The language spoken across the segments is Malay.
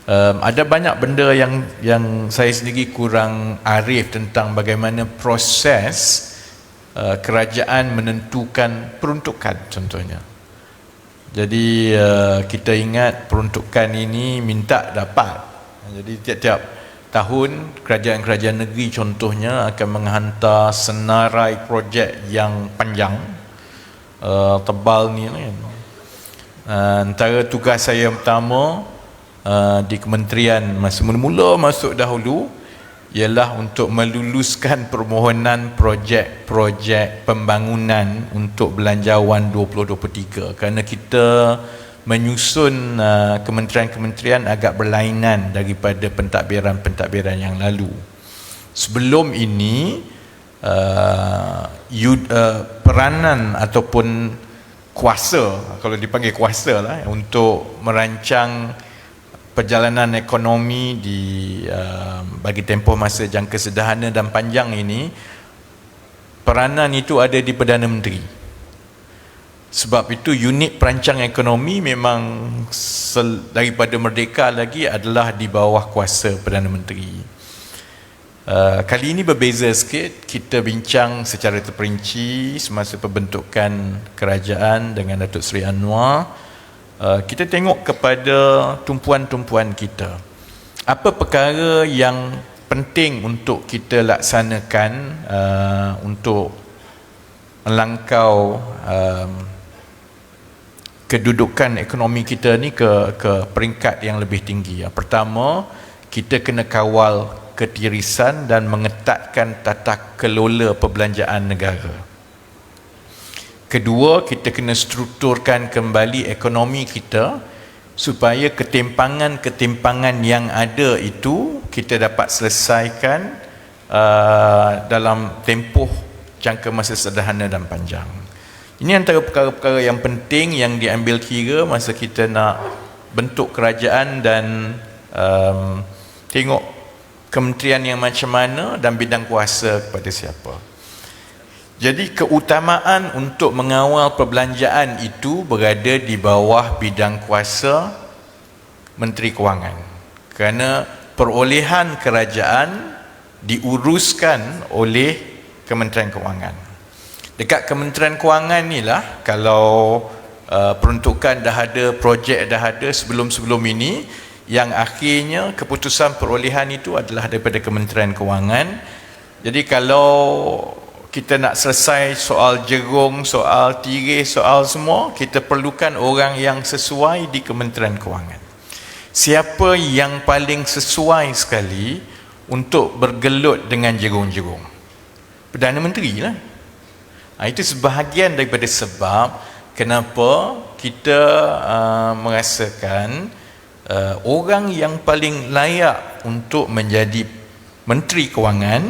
Ada banyak benda yang saya sendiri kurang arif tentang bagaimana proses kerajaan menentukan peruntukan contohnya. Jadi kita ingat peruntukan ini minta dapat. Jadi tiap-tiap tahun kerajaan-kerajaan negeri contohnya akan menghantar senarai projek yang panjang, tebal ni kan. Antara tugas saya yang pertama di kementerian masa mula-mula masuk dahulu ialah untuk meluluskan permohonan projek-projek pembangunan untuk belanjawan 2023, kerana kita menyusun kementerian-kementerian agak berlainan daripada pentadbiran-pentadbiran yang lalu. Sebelum ini peranan ataupun kuasa, kalau dipanggil kuasa lah, untuk merancang perjalanan ekonomi bagi tempoh masa jangka sederhana dan panjang ini, peranan itu ada di Perdana Menteri. Sebab itu unit perancang ekonomi memang daripada merdeka lagi adalah di bawah kuasa Perdana Menteri. Kali ini berbeza sikit, kita bincang secara terperinci semasa pembentukan kerajaan dengan Datuk Seri Anwar. Kita tengok kepada tumpuan-tumpuan kita. Apa perkara yang penting untuk kita laksanakan untuk melangkau kedudukan ekonomi kita ni ke peringkat yang lebih tinggi. Yang pertama, kita kena kawal ketirisan dan mengetatkan tata kelola perbelanjaan negara. Kedua, kita kena strukturkan kembali ekonomi kita supaya ketimpangan-ketimpangan yang ada itu kita dapat selesaikan dalam tempoh jangka masa sederhana dan panjang. Ini antara perkara-perkara yang penting yang diambil kira masa kita nak bentuk kerajaan dan tengok kementerian yang macam mana dan bidang kuasa kepada siapa. Jadi keutamaan untuk mengawal perbelanjaan itu berada di bawah bidang kuasa Menteri Kewangan, kerana perolehan kerajaan diuruskan oleh Kementerian Kewangan. Dekat Kementerian Kewangan ni lah, kalau peruntukan dah ada, projek dah ada sebelum-sebelum ini, yang akhirnya keputusan perolehan itu adalah daripada Kementerian Kewangan. Jadi kalau kita nak selesai soal jerung, soal tiris, soal semua, kita perlukan orang yang sesuai di Kementerian Kewangan. Siapa yang paling sesuai sekali untuk bergelut dengan jerung-jerung? Perdana Menteri lah. Itu sebahagian daripada sebab kenapa kita merasakan orang yang paling layak untuk menjadi Menteri Kewangan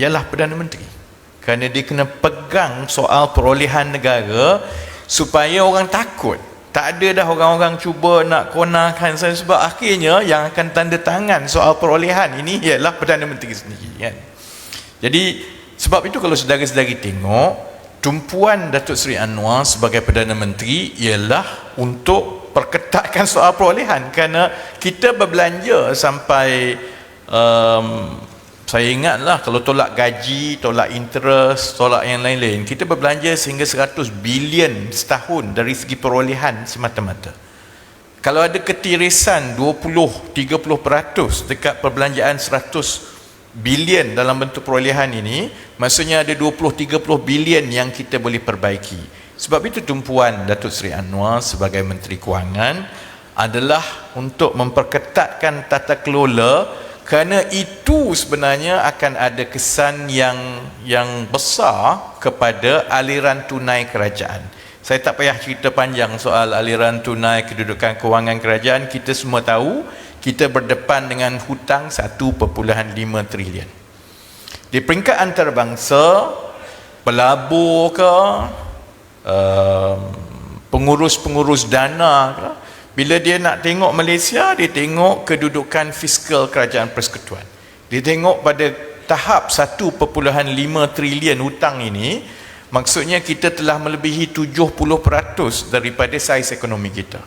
ialah Perdana Menteri. Kerana dia kena pegang soal perolehan negara supaya orang takut. Tak ada dah orang-orang cuba nak konarkan saya, sebab akhirnya yang akan tanda tangan soal perolehan ini ialah Perdana Menteri sendiri kan. Jadi sebab itu kalau saudara-saudari tengok, tumpuan Datuk Seri Anwar sebagai Perdana Menteri ialah untuk perketatkan soal perolehan, kerana kita berbelanja sampai saya ingatlah kalau tolak gaji, tolak interest, tolak yang lain-lain, kita berbelanja sehingga 100 bilion setahun dari segi perolehan semata-mata. Kalau ada ketirisan 20-30% dekat perbelanjaan 100 bilion dalam bentuk perolehan ini, maksudnya ada 20-30 bilion yang kita boleh perbaiki. Sebab itu tumpuan Datuk Seri Anwar sebagai Menteri Kewangan adalah untuk memperketatkan tata kelola, kerana itu sebenarnya akan ada kesan yang besar kepada aliran tunai kerajaan. Saya tak payah cerita panjang soal aliran tunai kedudukan kewangan kerajaan. Kita semua tahu kita berdepan dengan hutang 1.5 trilion. Di peringkat antarabangsa, pelabur ke, pengurus-pengurus dana ke, bila dia nak tengok Malaysia, dia tengok kedudukan fiskal kerajaan persekutuan. Dia tengok pada tahap 1.5 trilion hutang ini, maksudnya kita telah melebihi 70% daripada saiz ekonomi kita.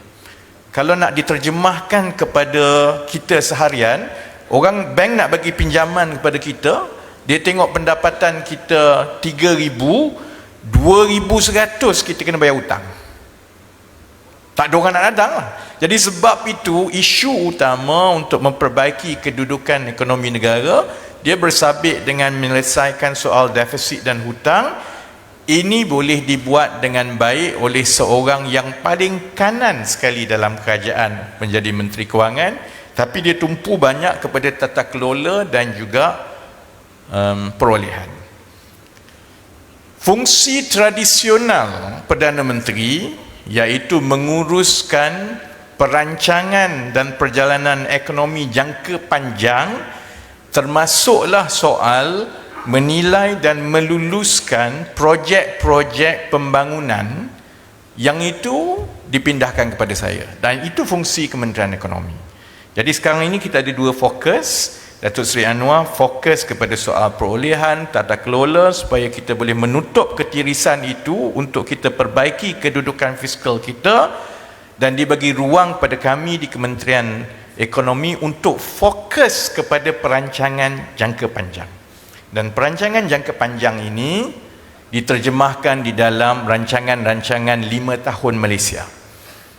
kalau nak diterjemahkan kepada kita seharian, orang bank nak bagi pinjaman kepada kita, dia tengok pendapatan kita 3,000, 2,100 kita kena bayar hutang. Tak ada orang nak datang lah. Jadi sebab itu isu utama untuk memperbaiki kedudukan ekonomi negara, dia bersabit dengan menyelesaikan soal defisit dan hutang. Ini boleh dibuat dengan baik oleh seorang yang paling kanan sekali dalam kerajaan menjadi Menteri Kewangan, tapi dia tumpu banyak kepada tata kelola dan juga perolehan. Fungsi tradisional Perdana Menteri iaitu menguruskan perancangan dan perjalanan ekonomi jangka panjang, termasuklah soal menilai dan meluluskan projek-projek pembangunan yang itu dipindahkan kepada saya, dan itu fungsi Kementerian Ekonomi. Jadi sekarang ini kita ada dua fokus. Datuk Seri Anwar fokus kepada soal perolehan, tata kelola, supaya kita boleh menutup ketirisan itu untuk kita perbaiki kedudukan fiskal kita, dan dibagi ruang pada kami di Kementerian Ekonomi untuk fokus kepada perancangan jangka panjang. Dan perancangan jangka panjang ini diterjemahkan di dalam rancangan-rancangan 5 tahun Malaysia.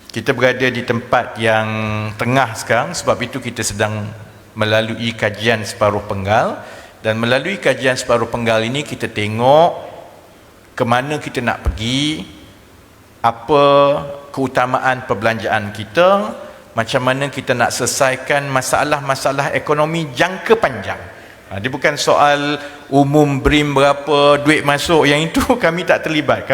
Kita berada di tempat yang tengah sekarang, sebab itu kita sedang melalui kajian separuh penggal, dan melalui kajian separuh penggal ini kita tengok ke mana kita nak pergi, apa keutamaan perbelanjaan kita, macam mana kita nak selesaikan masalah-masalah ekonomi jangka panjang. Dia bukan soal umum BRIM berapa, duit masuk, yang itu kami tak terlibat.